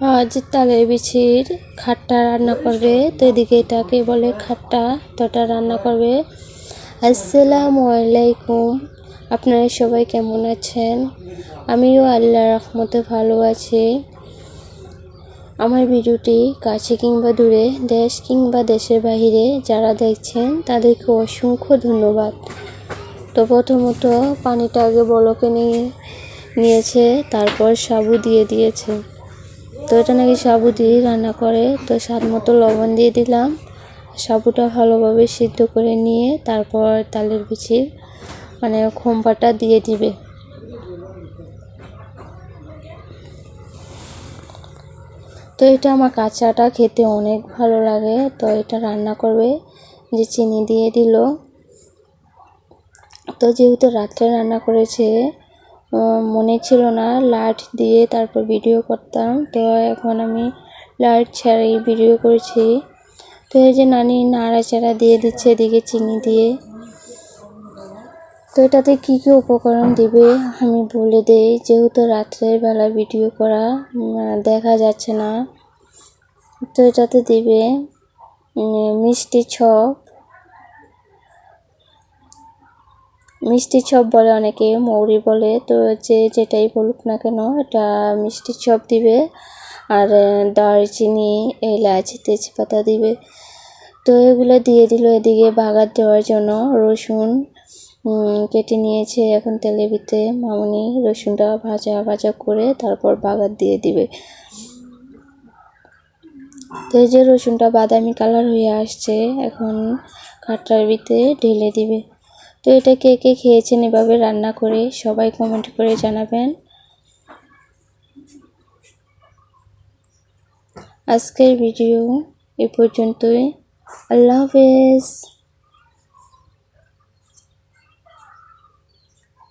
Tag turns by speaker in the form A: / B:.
A: আজ তালের বিচির খাট্টা রান্না করবে, তো এদিকে এটাকে বলে খাট্টা, তো এটা রান্না করবে। আসসালামু আলাইকুম, আপনারা সবাই কেমন আছেন? আমিও আল্লাহর রহমতে ভালো আছি। আমার ভিডিওটি কাছে কিংবা দূরে, দেশ কিংবা দেশের বাইরে যারা দেখছেন তাদেরকে অসংখ্য ধন্যবাদ। তো প্রথমত পানিটা আগে বলকে নিয়েছে, তারপর সাবু দিয়ে দিয়েছে। তো এটা নাকি সাবু দিয়ে রান্না করে, তো স্বাদ মতো লবণ দিয়ে দিলাম। সাবুটা ভালোভাবে সিদ্ধ করে নিয়ে তারপর তালের বিচির খোম্পাটা দিয়ে দিবে। তো এটা আমার কাঁচাটা খেতে অনেক ভালো লাগে, তো এটা রান্না করবে যে চিনি দিয়ে দিল। তো যেহেতু রাত্রে রান্না করেছে, মনে ছিল না লাইট দিয়ে তারপর ভিডিও করতাম, তো এখন আমি লাইট ছাড়াই ভিডিও করেছি। তো এই যে নানি নাড়াচাড়া দিয়ে দিচ্ছে এদিকে চিনি দিয়ে। তো এটাতে কী কী উপকরণ দিবে আমি বলে দেই, যেহেতু রাত্রের বেলা ভিডিও করা দেখা যাচ্ছে না। তো এটাতে দিবে মিষ্টি চপ বলে অনেকে, মৌরি বলে, তো যেটাই বলুক না কেন এটা মিষ্টি চপ দিবে। আর দারচিনি, এলাচ, তেজপাতা দিবে। তো এগুলো দিয়ে দিল। এদিকে বাগার দেওয়ার জন্য রসুন কেটে নিয়েছে, এখন তেলের ভিতরে মামুনি রসুনটা ভাজা করে তারপর বাগার দিয়ে দিবে। তো এই যে রসুনটা বাদামি কালার হয়ে আসছে, এখন খাট্টার ভিতরে ঢেলে দিবে। তো এটা কে কে খেয়েছেন এভাবে রান্না করে সবাই কমেন্ট করে জানাবেন। আজকের ভিডিও এ পর্যন্তই। আল্লাহ হাফেজ।